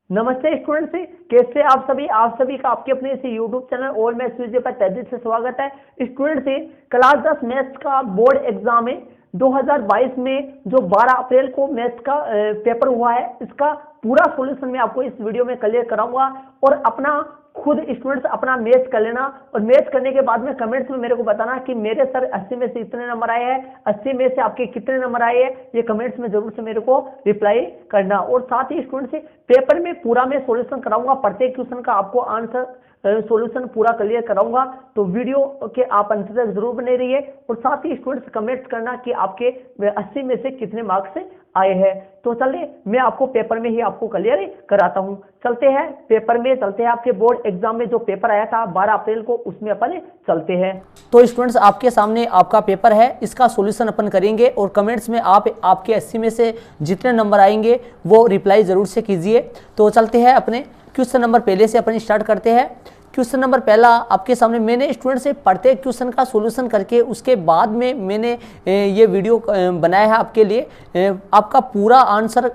नमस्ते स्टूडेंट्स, कैसे आप सभी का आपके अपने इसी यूट्यूब चैनल और मैं सूर्य पर तहे दिल से स्वागत है। स्टूडेंट्स, क्लास 10 मैथ्स का बोर्ड एग्जाम है 2022 में जो 12 अप्रैल को मैथ्स का पेपर हुआ है, इसका पूरा सॉल्यूशन मैं आपको इस वीडियो में क्लियर कराऊंगा और अपना खुद स्टूडेंट्स अपना मैथ कर लेना और मैथ करने के बाद में कमेंट्स में मेरे को बताना कि मेरे सर 80 में से इतने नंबर आए हैं, 80 में से आपके कितने नंबर आए हैं, ये कमेंट्स में जरूर से मेरे को रिप्लाई करना। और साथ ही स्टूडेंट्स पेपर में पूरा मैं सॉल्यूशन कराऊंगा, प्रत्येक क्वेश्चन का आपको आंसर सॉल्यूशन पूरा क्लियर कराऊंगा, तो वीडियो के आप अंत तक जरूर बने रहिए। और साथ ही स्टूडेंट्स कमेंट्स करना कि आपके 80 में से कितने मार्क्स आए हैं। तो चलिए मैं आपको पेपर में ही आपको क्लियर कराता हूं। चलते हैं पेपर में, चलते हैं आपके बोर्ड एग्जाम में जो पेपर आया था 12 अप्रैल को, उसमें अपन चलते हैं। तो स्टूडेंट्स आपके सामने आपका पेपर है, इसका सॉल्यूशन अपन करेंगे और कमेंट्स में आप आपके 80 में से जितने नंबर आएंगे वो रिप्लाई जरूर से कीजिए। तो चलते हैं अपने क्वेश्चन नंबर पहले से अपन स्टार्ट करते हैं। क्वेश्चन नंबर पहला आपके सामने मैंने स्टूडेंट से प्रत्येक क्वेश्चन का सॉल्यूशन करके उसके बाद में मैंने ये वीडियो बनाया है आपके लिए। आपका पूरा आंसर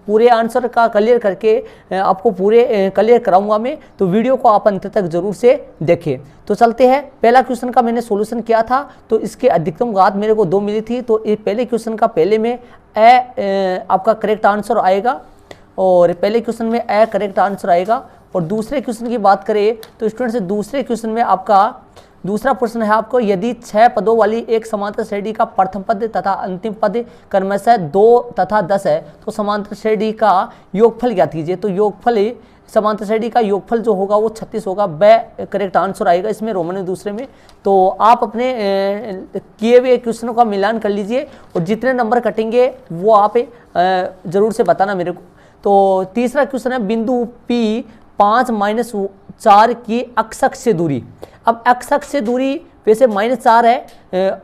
पूरे आंसर का क्लियर करके आपको पूरे क्लियर कराऊंगा मैं, तो वीडियो को आप अंत तक जरूर से देखें। तो चलते हैं, पहला क्वेश्चन का मैंने सॉल्यूशन किया था तो इसके अधिकतम घात मेरे को 2 मिली थी, तो ये पहले क्वेश्चन का पहले में आपका करेक्ट आंसर आएगा और पहले क्वेश्चन में ए करेक्ट आंसर आएगा। और दूसरे क्वेश्चन की बात करें तो स्टूडेंट से दूसरे क्वेश्चन में आपका दूसरा प्रश्न है आपको, यदि 6 पदों वाली एक समांतर श्रेणी का प्रथम पद तथा अंतिम पद क्रमशः 2 तथा 10 है तो समांतर श्रेणी का योगफल ज्ञात कीजिए। तो योगफल समांतर श्रेणी का योगफल जो होगा वो 36 होगा, वह करेक्ट आंसर आएगा इसमें रोमन में दूसरे में। तो आप अपने किए हुए क्वेश्चनों का मिलान कर लीजिए और जितने नंबर कटेंगे वो आप जरूर से बताना मेरे को। तो तीसरा क्वेश्चन है, बिंदु P 5-4 की अक्ष से दूरी। अब अक्ष से दूरी वैसे -4 है,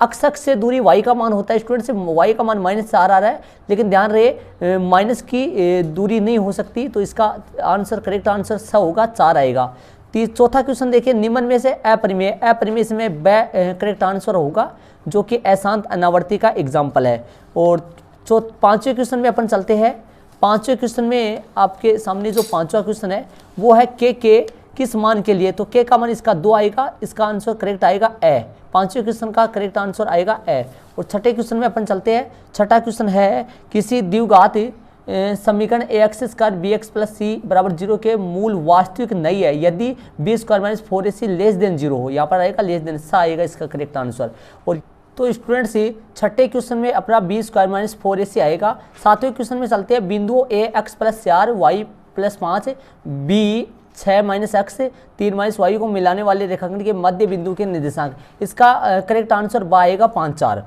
अक्ष से दूरी y का मान होता है स्टूडेंट से, y का मान -4 आ रहा है, लेकिन ध्यान रहे माइनस की दूरी नहीं हो सकती, तो इसका आंसर करेक्ट आंसर स होगा 4 आएगा। चौथा क्वेश्चन देखिए, निम्न में से अपरिमेय, अपरिमेय इसमें ब करेक्ट आंसर होगा जो कि अशांत अनावर्ती का एग्जाम्पल है। और पांचवें क्वेश्चन में अपन चलते हैं। पांचवें क्वेश्चन में आपके सामने जो पांचवा क्वेश्चन है वो है के किस मान के लिए, तो के का मान इसका 2 आएगा, इसका आंसर करेक्ट आएगा ए। पांचवें क्वेश्चन का करेक्ट आंसर आएगा ए। और छठे क्वेश्चन में अपन चलते हैं। छठा क्वेश्चन है, किसी द्विघात समीकरण ax² bx + c = 0 के मूल वास्तविक नहीं है यदि b² - 4ac <0 हो। यहाँ पर आएगा < आएगा इसका करेक्ट आंसर। और तो स्टूडेंट्स छठे क्वेश्चन में अपना b² - 4ac आएगा। सातवें क्वेश्चन में चलते हैं, बिंदु a x + 4 y + 5 b 6 - x 3 - y को मिलाने वाले रेखाखंड के मध्य बिंदु के निर्देशांक, इसका करेक्ट आंसर ब आएगा 5 4।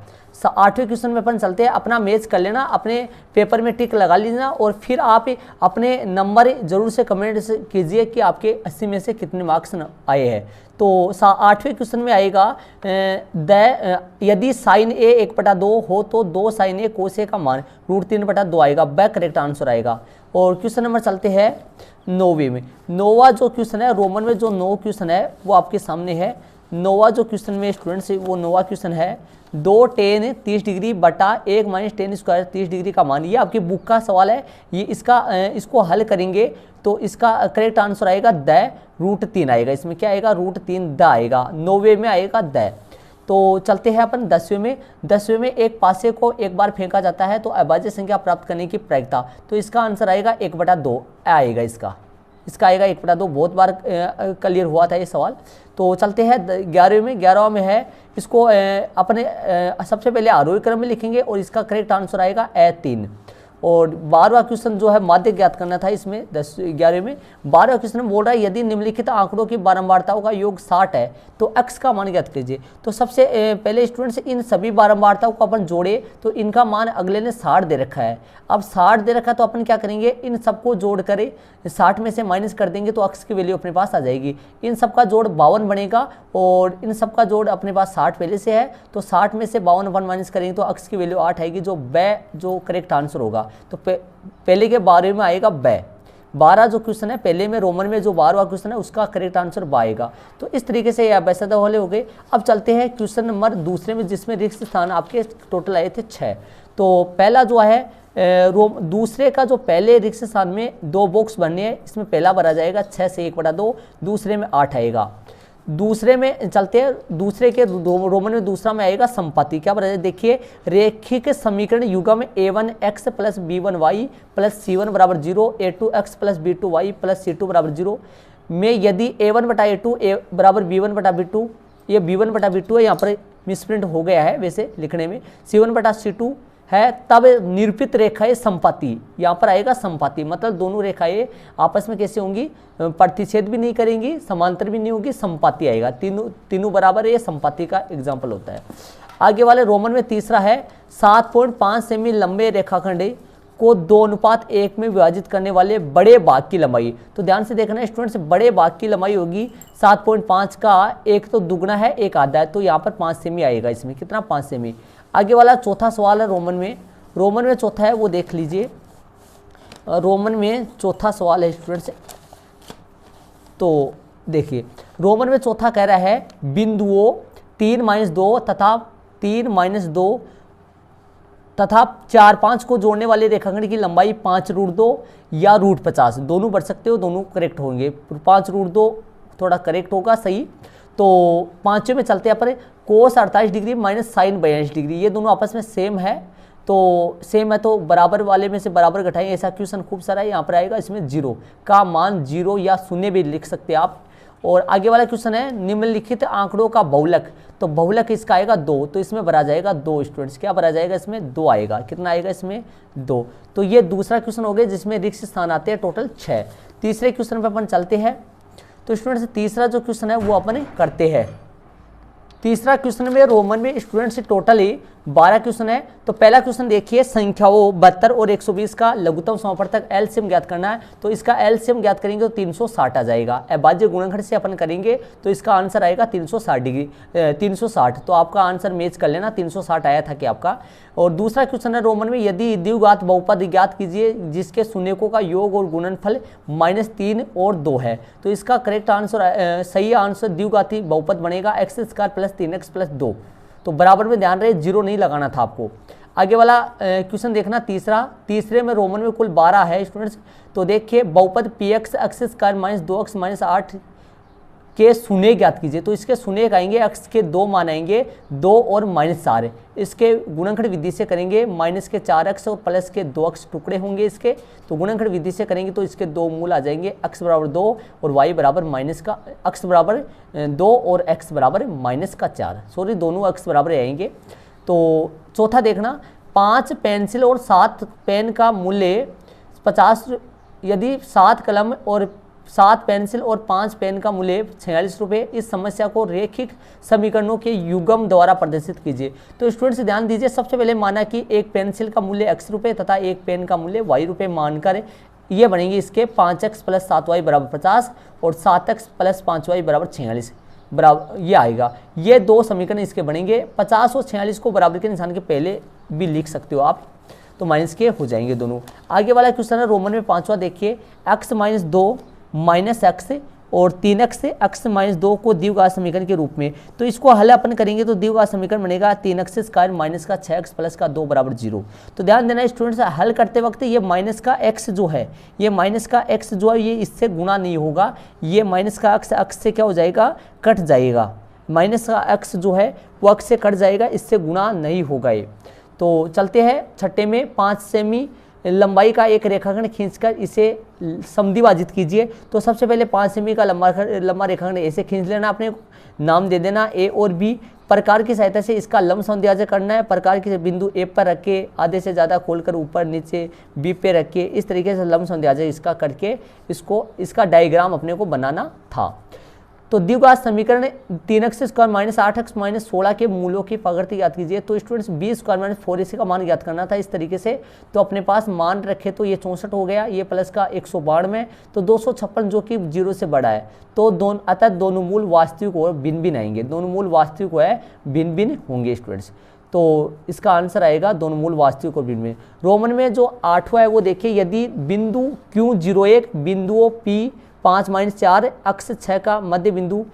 आठवें क्वेश्चन में अपन चलते हैं, अपना मैच कर लेना, अपने पेपर में टिक लगा लीजिए और फिर आप अपने नंबर जरूर से कमेंट कीजिए कि आपके 80 में से कितने मार्क्स आए हैं। तो आठवें क्वेश्चन में आएगा, यदि sin a 1/2 हो तो 2 sin a cos a का मान √3/2 आएगा, वह करेक्ट आंसर आएगा। और क्वेश्चन नंबर चलते हैं 9वें में। 9वां जो क्वेश्चन है, रोमन में जो 9 क्वेश्चन है वो आपके सामने है। 9वां जो क्वेश्चन में स्टूडेंट्स वो 9वां क्वेश्चन है, 2 tan 30 डिग्री बटा 1 - tan² 30 डिग्री का मान। ये आपकी बुक का सवाल है, ये इसको हल करेंगे तो इसका करेक्ट आंसर आएगा √3 आएगा। इसमें क्या आएगा, √3 आएगा। 9वें में आएगा द। तो चलते हैं अपन 10वें में। 10वें में एक पासे को एक बार फेंका जाता है तो अभाज्य संख्या प्राप्त करने की प्रायिकता, तो इसका आंसर आएगा 1/2 आएगा। इसका आएगा 1/2, बहुत बार क्लियर हुआ था ये सवाल। तो चलते हैं 11वें में। 11वां में है, इसको अपने सबसे पहले आरोही क्रम में लिखेंगे और इसका करेक्ट आंसर आएगा A3। और 12वां क्वेश्चन जो है माध्य ज्ञात करना था इसमें 11वें में। 12वां क्वेश्चन में बोल रहा है, यदि निम्नलिखित आंकड़ों की बारंबारताओं का योग 60 है तो x का मान ज्ञात कीजिए। तो सबसे पहले स्टूडेंट्स इन सभी बारंबारताओं को अपन जोड़े तो इनका मान अगले ने 60 दे रखा है। अब 60 दे रखा है तो अपन क्या करेंगे, इन सबको जोड़ करें, 60 में से माइनस कर देंगे तो x की वैल्यू अपने पास आ जाएगी। इन सबका जोड़ 52 बनेगा और इन सबका जोड़ अपने पास 60 पहले से है, तो 60 में से 52 माइनस करेंगे तो x की वैल्यू 8 आएगी, जो करेक्ट आंसर होगा। तो पहले के 12वें में आएगा ब। 12 जो क्वेश्चन है पहले में रोमन में जो 12वां क्वेश्चन है उसका करेक्ट आंसर ब आएगा। तो इस तरीके से यह वैसे वाले हो गए। अब चलते हैं क्वेश्चन नंबर दूसरे में, जिसमें रिक्त स्थान आपके टोटल आए थे 6। तो पहला जो है दूसरे का जो पहले रिक्त स्थान में 2 बॉक्स बनने हैं, इसमें पहला भरा जाएगा 6 से 1/2, दूसरे में 8 आएगा। दूसरे में चलते हैं, दूसरे के रोमन में दूसरा में आएगा संपत्ति। क्या भरा जाए, देखिए रैखिक समीकरण युग्म a1x + b1y + c1 = 0, a2x + b2y + c2 = 0 में यदि a1/a2 = b1/b2, ये b1/b2 है, यहाँ पर मिसप्रिंट हो गया है वैसे लिखने में, c1/c2 है, तब निरूपित रेखाएं संपाती, यहाँ पर आएगा संपाती, मतलब दोनों रेखाएं आपस में कैसे होंगी, प्रतिच्छेद भी नहीं करेंगी, समांतर भी नहीं होगी, संपाती आएगा, तीनों बराबर है, ये संपाती का एग्जाम्पल होता है। आगे वाले रोमन में तीसरा है 7.5 सेमी लंबे रेखाखंड को 2:1 में विभाजित करने वाले बड़े भाग की लंबाई। तो ध्यान से देखना स्टूडेंट्स, बड़े भाग की लंबाई होगी 7.5 का एक तो दुगना है एक आधा है, तो यहाँ पर 5 सेमी आएगा, इसमें कितना 5 सेमी। आगे वाला चौथा सवाल है रोमन में चौथा है, वो देख लीजिए। रोमन में चौथा सवाल है स्टूडेंट्स, तो देखिए रोमन में चौथा कह रहा है बिंदुओं 3-2 तथा 3-2 तथा 4-5 को जोड़ने वाले रेखाखंड की लंबाई 5√2 या √50, दोनों बढ़ सकते हो, दोनों करेक्ट होंगे। 5√2 थोड़ा करेक्ट होगा, सही। तो पांचवें में चलते हैं पर कोस 48 डिग्री माइनस साइन 42 डिग्री, ये दोनों आपस में सेम है, तो सेम है तो बराबर वाले में से बराबर घटाएं, ऐसा क्वेश्चन खूब सारा है। यहाँ पर आएगा इसमें 0 का मान 0 या 0 भी लिख सकते हैं आप। और आगे वाला क्वेश्चन है निम्नलिखित आंकड़ों का बहुलक, तो बहुलक इसका आएगा 2, तो इसमें भरा जाएगा 2 स्टूडेंट्स, क्या भरा जाएगा इसमें 2 आएगा, कितना आएगा इसमें 2। तो ये दूसरा क्वेश्चन हो गया जिसमें रिक्त स्थान आते हैं टोटल 6। तीसरे क्वेश्चन पर अपन चलते हैं, तो स्टूडेंट्स तीसरा जो क्वेश्चन है वो अपन करते हैं। तीसरा क्वेश्चन में रोमन में स्टूडेंट्स टोटली 12 क्वेश्चन है। तो पहला क्वेश्चन देखिए, संख्याओं 72 और 120 का लघुत्तम समापवर्तक एलसीएम ज्ञात करना है। तो इसका एलसीएम ज्ञात करेंगे तो 360 आ जाएगा। अभाज्य गुणनखंड से अपन करेंगे तो इसका आंसर आएगा 360। तो आपका आंसर मैच कर लेना, 360 आया था कि आपका। और दूसरा क्वेश्चन है रोमन में, यदि द्विघात बहुपद ज्ञात कीजिए जिसके शून्यकों का योग और गुणनफल -3 और 2 है। तो इसका करेक्ट आंसर, सही आंसर द्विघाती बहुपद बनेगा x² + 3x + 2। तो बराबर में ध्यान रहे, 0 नहीं लगाना था आपको। आगे वाला क्वेश्चन देखना तीसरे में रोमन में कुल 12 है स्टूडेंट्स। तो देखिए बहुपद px x² - 2x - 8 के शून्य ज्ञात कीजिए। तो इसके शून्य आएंगे, x के 2 मान आएंगे 2 और -4, इसके गुणनखंड विधि से करेंगे -4x और +2x टुकड़े होंगे इसके। तो गुणनखंड विधि से करेंगे तो इसके 2 मूल आ जाएंगे, x = 2 और y = x = 2 और x = -4, सॉरी दोनों x बराबर आएंगे। तो चौथा देखना, 5 पेंसिल और 7 पेन का मूल्य 50, यदि 7 कलम और 7 पेंसिल और 5 पेन का मूल्य 46 रुपये, इस समस्या को रैखिक समीकरणों के युग्म द्वारा प्रदर्शित कीजिए। तो स्टूडेंट्स ध्यान दीजिए, सबसे पहले माना कि एक पेंसिल का मूल्य x रुपये तथा एक पेन का मूल्य y रुपये मानकर ये बनेंगे इसके 5x + 7y = 50 और 7x + 5y = 46 बराबर, ये आएगा। ये 2 समीकरण इसके बनेंगे। 50 और 46 को बराबर के निशान के पहले भी लिख सकते हो आप, तो माइनस के हो जाएंगे दोनों। आगे वाला क्वेश्चन है रोमन में 5वां, देखिए x - 2 -x और 3x से x - 2 को द्विघात समीकरण के रूप में। तो इसको हल अपन करेंगे तो द्विघात समीकरण बनेगा 3x² - 6x + 2 = 0। तो ध्यान देना स्टूडेंट्स, हल करते वक्त ये माइनस का x जो है, ये माइनस का x जो है ये इससे गुणा नहीं होगा, ये माइनस का x से क्या हो जाएगा, कट जाएगा। माइनस का x जो है वो x से कट जाएगा, इससे गुणा नहीं होगा ये। तो चलते हैं छठे में, 5 सेमी लंबाई का एक रेखाखंड खींचकर इसे समद्विभाजित कीजिए। तो सबसे पहले 5 सेमी का लंबा रेखाखंड ऐसे खींच लेना, अपने नाम दे देना A और B। प्रकार की सहायता से इसका लंब समद्विभाजक करना है। प्रकार के बिंदु A पर रख के आधे से ज़्यादा खोलकर ऊपर नीचे B पे रख के इस तरीके से लंब समद्विभाजक इसका करके इसका डायग्राम अपने को बनाना था। तो द्विघात समीकरण 3x² - 8x - 16 के मूलों की प्रकृति ज्ञात कीजिए। तो स्टूडेंट्स b² - 4ac का मान ज्ञात करना था इस तरीके से। तो अपने पास मान रखे तो ये 64 हो गया, ये प्लस का 192, तो 256 जो कि 0 से बड़ा है। तो अतः दोनों मूल वास्तविक और भिन्न भिन्न आएंगे, दोनों मूल वास्तविक है भिन्न भिन्न होंगे स्टूडेंट्स। तो इसका आंसर आएगा दोनों मूल वास्तविक और भिन्न भिन्न। रोमन में जो 8वां है वो देखिए, यदि बिंदु Q01 बिंदुओं P 5 - 4 अक्ष 6 का मध्य बिंदु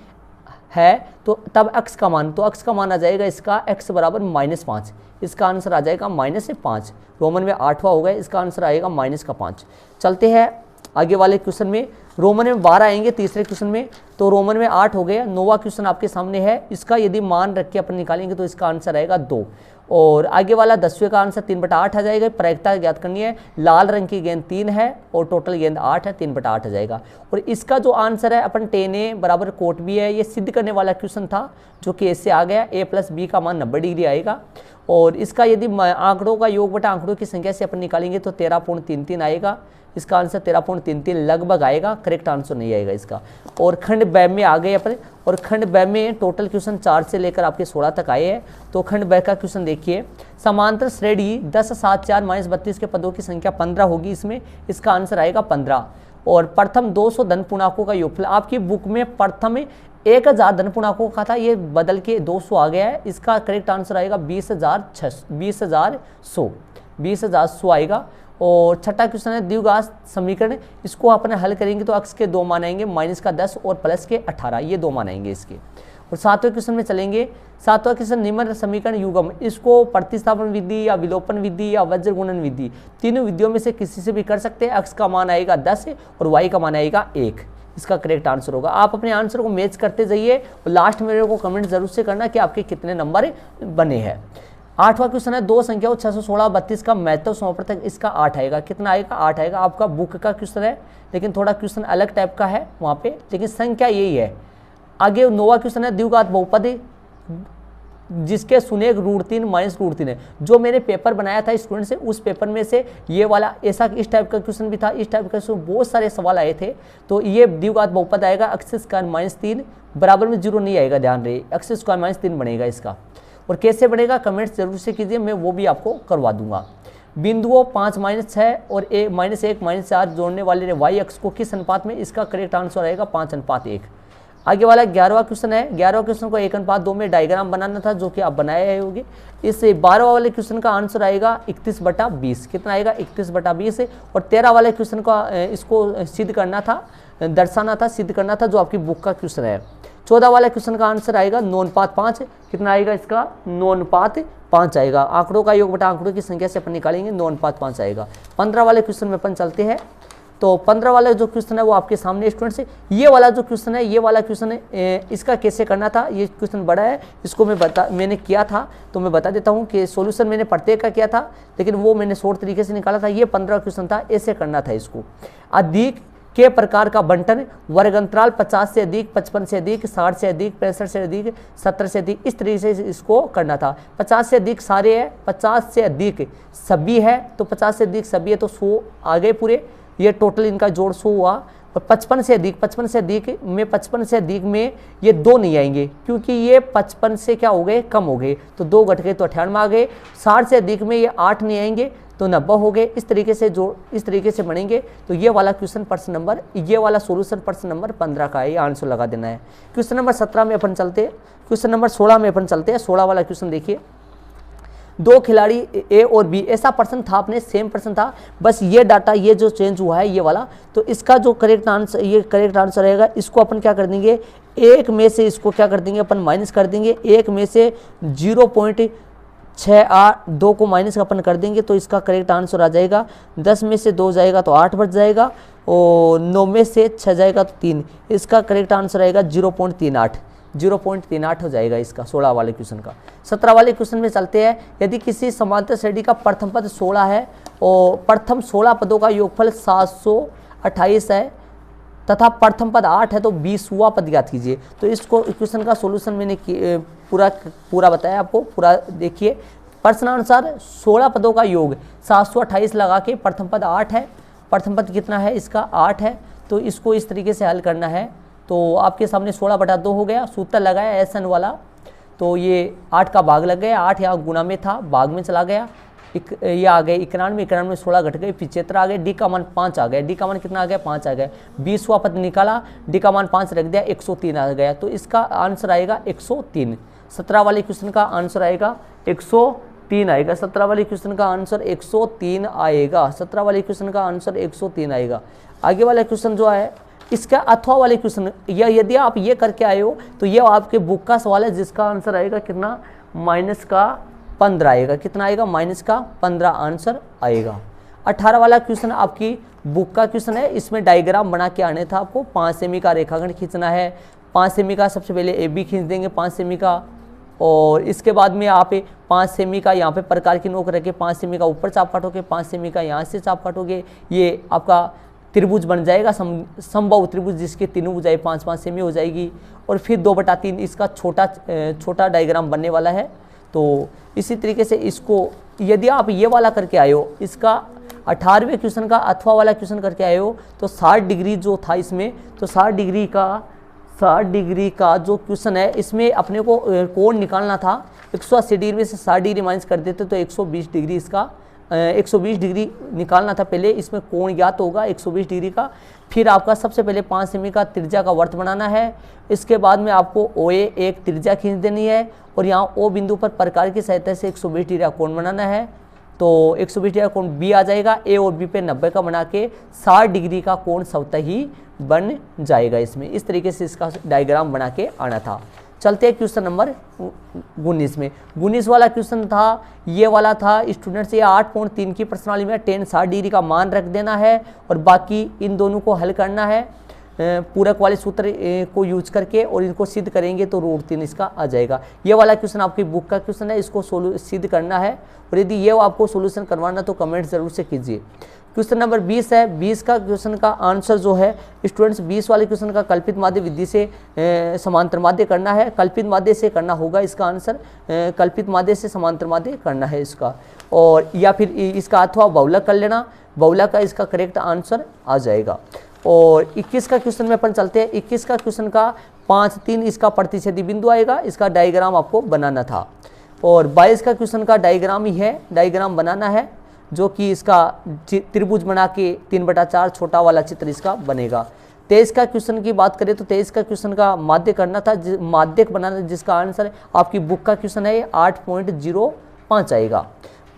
है तो तब x का मान, तो x का मान आ जाएगा इसका x बराबर -5, इसका आंसर आ जाएगा -5। रोमन में 8वां हो गया, इसका आंसर आएगा -5। चलते हैं आगे वाले क्वेश्चन में। रोमन में 12 आएंगे तीसरे क्वेश्चन में, तो रोमन में 8 हो गया। 9वां क्वेश्चन आपके सामने है, इसका यदि मान रख के अपन निकालेंगे तो इसका आंसर आएगा 2। और आगे वाला 10वें का आंसर 3/8 आ जाएगा। प्रायिकता ज्ञात करनी है, लाल रंग की गेंद 3 है और टोटल गेंद 8 है, 3/8 आ जाएगा। और इसका जो आंसर है अपन 10a बराबर कोट भी है, ये सिद्ध करने वाला क्वेश्चन था जो कि इससे आ गया। a + b का मान 90 डिग्री आएगा। और इसका यदि आंकड़ों का योग बटा आंकड़ों की संख्या से अपन निकालेंगे तो 13.33 आएगा। इसका आंसर 13.33 लगभग आएगा, करेक्ट आंसर नहीं आएगा इसका। और खंड ब में आ गए अपन, और खंड ब में टोटल क्वेश्चन 4 से लेकर आपके 16 तक आए हैं। तो खंड ब का क्वेश्चन देखिए, समांतर श्रेणी 10, 7, 4 - 32 के पदों की संख्या 15 होगी इसमें, इसका आंसर आएगा 15। और प्रथम 200 धन पूर्णांकों का योगफल, आपकी बुक में प्रथम 1000 धन पूर्णांकों का था, ये बदल के 200 आ गया है, इसका करेक्ट आंसर आएगा 20,100 आएगा। और छठा क्वेश्चन है द्विघात समीकरण, इसको अपन हल करेंगे तो x के 2 मान आएंगे, -10 और +18, ये 2 मान आएंगे इसके। और 7वें क्वेश्चन में चलेंगे। 7वां क्वेश्चन निम्न समीकरण युग्म, इसको प्रतिस्थापन विधि या विलोपन विधि या वज्र गुणन विधि, तीनों विधियों में से किसी से भी कर सकते हैं। x का मान आएगा 10 और y का मान आएगा 1, इसका करेक्ट आंसर होगा। आप अपने आंसर को मैच करते जाइए और लास्ट में मेरे को कमेंट जरूर से करना कि आपके कितने नंबर बने हैं। 8वां क्वेश्चन है दो संख्याओं 616, 32 का महत्व समापवर्तक, इसका 8 आएगा। कितना आएगा? 8 आएगा। आपका बुक का क्वेश्चन है लेकिन थोड़ा क्वेश्चन अलग टाइप का है वहाँ पे, लेकिन संख्या यही है। आगे 9वां क्वेश्चन है द्विघात बहुपद जिसके शून्य √3 -√3 है। जो मैंने पेपर बनाया था स्टूडेंट से, उस पेपर में से ये वाला ऐसा इस टाइप का क्वेश्चन भी था, इस टाइप का बहुत सारे सवाल आए थे। तो ये द्विघात बहुपद आएगा, x² -3 बराबर में 0 नहीं आएगा, ध्यान रहे, x² -3 बनेगा इसका। और कैसे बनेगा कमेंट्स जरूर से कीजिए, मैं वो भी आपको करवा दूंगा। बिंदुओं 5, -6 और -1, -4 जोड़ने वाले y अक्ष को किस अनुपात में, इसका करेक्ट आंसर आएगा 5:1। आगे वाला 11वां क्वेश्चन है। 11वां क्वेश्चन को 1:2 में डायग्राम बनाना था, जो कि आप बनाए होंगे। इस 12वां वाले क्वेश्चन का आंसर आएगा 31/20। कितना आएगा? 31/20। और 13 वाले क्वेश्चन का इसको सिद्ध करना था, दर्शाना था, सिद्ध करना था, जो आपकी बुक का क्वेश्चन है। 14 वाले क्वेश्चन का आंसर आएगा 9:5। कितना आएगा इसका? 9:5 आएगा। आंकड़ों का योग बटा आंकड़ों की संख्या से अपन निकालेंगे, 9:5 आएगा। 15 वाले क्वेश्चन में अपन चलते हैं। तो 15 वाला जो क्वेश्चन है वो आपके सामने स्टूडेंट से, ये वाला जो क्वेश्चन है, ये वाला क्वेश्चन है, इसका कैसे करना था, ये क्वेश्चन बड़ा है, इसको मैंने किया था, तो मैं बता देता हूँ कि सॉल्यूशन मैंने प्रत्येक का किया था, लेकिन वो मैंने शॉर्ट तरीके से निकाला था। ये 15 क्वेश्चन था, ऐसे करना था इसको। अधिक के प्रकार का बंटन, वर्ग अंतराल 50 से अधिक, 55 से अधिक, 60 से अधिक, 65 से अधिक, 70 से अधिक, इस तरीके से इसको करना था। 50 से अधिक सारे है, 50 से अधिक सभी है, तो 50 से अधिक सभी है तो 100 आ गए पूरे, ये टोटल इनका जोड़ 100 हुआ। और 55 से अधिक, 55 से अधिक में ये 2 नहीं आएंगे, क्योंकि ये 55 से क्या हो गए, कम हो गए, तो 2 घट गए तो 98 आ गए। 60 से अधिक में ये 8 नहीं आएंगे तो 90 हो गए। इस तरीके से बनेंगे। तो ये वाला क्वेश्चन प्रश्न नंबर, ये वाला सॉल्यूशन प्रश्न नंबर 15 का है, ये आंसर लगा देना है। क्वेश्चन नंबर 17 में अपन चलते हैं, क्वेश्चन नंबर 16 में अपन चलते हैं। 16 वाला क्वेश्चन देखिए, दो खिलाड़ी ए और बी, ऐसा प्रश्न था अपने, सेम प्रश्न था, बस ये डाटा ये जो चेंज हुआ है ये वाला, तो इसका जो करेक्ट आंसर, ये करेक्ट आंसर रहेगा। इसको अपन क्या कर देंगे, 1 में से इसको क्या कर देंगे अपन, माइनस कर देंगे। 1 में से 0.682 को माइनस अपन कर देंगे, तो इसका करेक्ट आंसर आ जाएगा। 10 में से 2 जाएगा तो 8 बच जाएगा, और 9 में से 6 जाएगा तो 3, इसका करेक्ट आंसर आएगा 0.38 हो जाएगा इसका 16 वाले क्वेश्चन का। 17 वाले क्वेश्चन में चलते हैं। यदि किसी समांतर श्रेणी का प्रथम पद 16 है और प्रथम 16 पदों का योगफल 728 है तथा प्रथम पद 8 है, तो 20वां पद ज्ञात कीजिए। तो इसको क्वेश्चन का सॉल्यूशन मैंने पूरा बताया आपको, पूरा देखिए। प्रश्नानुसार 16 पदों का योग 728 लगा के, प्रथम पद 8 है, प्रथम पद कितना है इसका 8 है, तो इसको इस तरीके से हल करना है। तो आपके सामने 16/2 हो गया, सूत्र लगाया SN वाला, तो ये 8 का भाग लग गया, 8 यहाँ गुना में था, भाग में चला गया, ये आ गए 91 में 16 घट गए, 75 आ गए, डी का मान 5 आ गया, डी का मान कितना आ गया 5 आ गया। 20वां पद निकाला, डी का मान 5 रख दिया, 103 आ गया, तो इसका आंसर आएगा 103। 17 वाले क्वेश्चन का आंसर आएगा 103 आएगा। 17 वाले क्वेश्चन का आंसर 103 आएगा। 17 वाले क्वेश्चन का आंसर 103 आएगा। आगे वाला क्वेश्चन जो है इसका अथवा वाले क्वेश्चन, या यदि आप ये करके आए हो तो ये आपके बुक का सवाल है, जिसका आंसर आएगा कितना, -15 आएगा। कितना आएगा, -15 आंसर आएगा। 18 वाला क्वेश्चन आपकी बुक का क्वेश्चन है, इसमें डायग्राम बना के आने था आपको। 5 सेमी का रेखाखंड खींचना है। 5 सेमी का सबसे पहले AB खींच देंगे 5 सेमी का, और इसके बाद में आप 5 सेमी का यहाँ पे प्रकार की नोक रख के 5 सेमी का ऊपर चाप काटोगे, 5 सेमी का यहाँ से चाप काटोगे, ये आपका त्रिभुज बन जाएगा, समबाहु त्रिभुज, जिसके तीनों भुजाएं 5-5 सेमी हो जाएगी। और फिर 2/3 इसका छोटा डायग्राम बनने वाला है। तो इसी तरीके से इसको यदि आप ये वाला करके आए हो, इसका 18वें क्वेश्चन का अथवा वाला क्वेश्चन करके आए हो, तो 60 डिग्री जो था इसमें, तो 60 डिग्री का जो क्वेश्चन है, इसमें अपने को कोण निकालना था। 180 डिग्री में से 60 डिग्री माइनस कर देते तो 120 डिग्री, इसका 120 डिग्री निकालना था। पहले इसमें कोण ज्ञात होगा 120 डिग्री का। फिर आपका सबसे पहले 5 सेमी का त्रिज्या का वर्त बनाना है। इसके बाद में आपको OA एक त्रिज्या खींच देनी है, और यहाँ O बिंदु पर प्रकार की सहायता से 120 डिग्री का कोण बनाना है। तो 120 डिग्री का कोण B आ जाएगा। A और B पे 90 का बना के 60 डिग्री का कोण स्वतः ही बन जाएगा इसमें। इस तरीके से इसका डायग्राम बना के आना था। चलते हैं क्वेश्चन नंबर 19 में। 19 वाला क्वेश्चन था, ये वाला था स्टूडेंट्स, ये 8.3 की प्रश्नावली में tan 60 डिग्री का मान रख देना है, और बाकी इन दोनों को हल करना है पूरक वाले सूत्र को यूज करके, और इनको सिद्ध करेंगे तो √3 इसका आ जाएगा। ये वाला क्वेश्चन आपकी बुक का क्वेश्चन है, इसको सिद्ध करना है, और यदि ये आपको सोल्यूशन करवाना तो कमेंट जरूर से कीजिए। क्वेश्चन नंबर 20 है। 20 का क्वेश्चन का आंसर जो है स्टूडेंट्स, 20 वाले क्वेश्चन का कल्पित माध्य विधि से समांतर माध्य करना है। कल्पित माध्य से करना होगा इसका आंसर, कल्पित माध्य से समांतर माध्य करना है इसका, और या फिर इसका अथवा बहुलक कर लेना, बहुलक का इसका करेक्ट आंसर आ जाएगा। और 21 का क्वेश्चन में अपन चलते हैं। 21 का क्वेश्चन का 5-3 इसका प्रतिच्छेदी बिंदु आएगा, इसका डायग्राम आपको बनाना था। और 22 का क्वेश्चन का डायग्राम ही है, डायग्राम बनाना है, जो कि इसका त्रिभुज बना के 3/4 छोटा वाला चित्र इसका बनेगा। 23 का क्वेश्चन की बात करें तो 23 का क्वेश्चन का माध्य करना था, माध्यक बनाना, जिसका आंसर आपकी बुक का क्वेश्चन है 8.05 आएगा।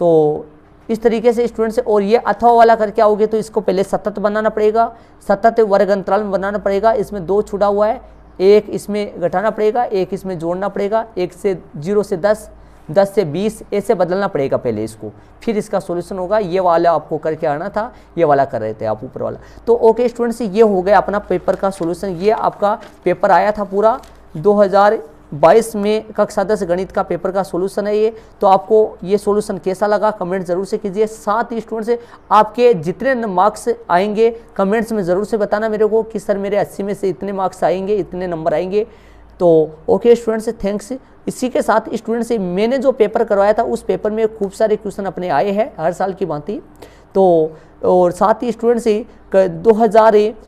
तो इस तरीके से स्टूडेंट्स, और ये अथवा वाला करके आओगे तो इसको पहले सतत बनाना पड़ेगा, सतत वर्ग अंतराल में बनाना पड़ेगा। इसमें 2 छुड़ा हुआ है, एक इसमें घटाना पड़ेगा, एक इसमें जोड़ना पड़ेगा, 1 से 0 से 10, 10 से 20 ऐसे बदलना पड़ेगा पहले इसको, फिर इसका सॉल्यूशन होगा। ये वाला आपको करके आना था, ये वाला कर रहे थे आप ऊपर वाला। तो ओके स्टूडेंट्स, ये हो गया अपना पेपर का सॉल्यूशन। ये आपका पेपर आया था पूरा 2022 में, कक्षा 10 गणित का पेपर का सॉल्यूशन है ये। तो आपको ये सॉल्यूशन कैसा लगा कमेंट जरूर से कीजिए। साथ ही स्टूडेंट्स से आपके जितने मार्क्स आएंगे कमेंट्स में ज़रूर से बताना मेरे को कि सर मेरे 80 में से इतने मार्क्स आएंगे, इतने नंबर आएंगे। तो ओके स्टूडेंट्स, थैंक्स। इसी के साथ स्टूडेंट से मैंने जो पेपर करवाया था उस पेपर में खूब सारे क्वेश्चन अपने आए हैं हर साल की भांति। तो और साथ ही स्टूडेंट से 2000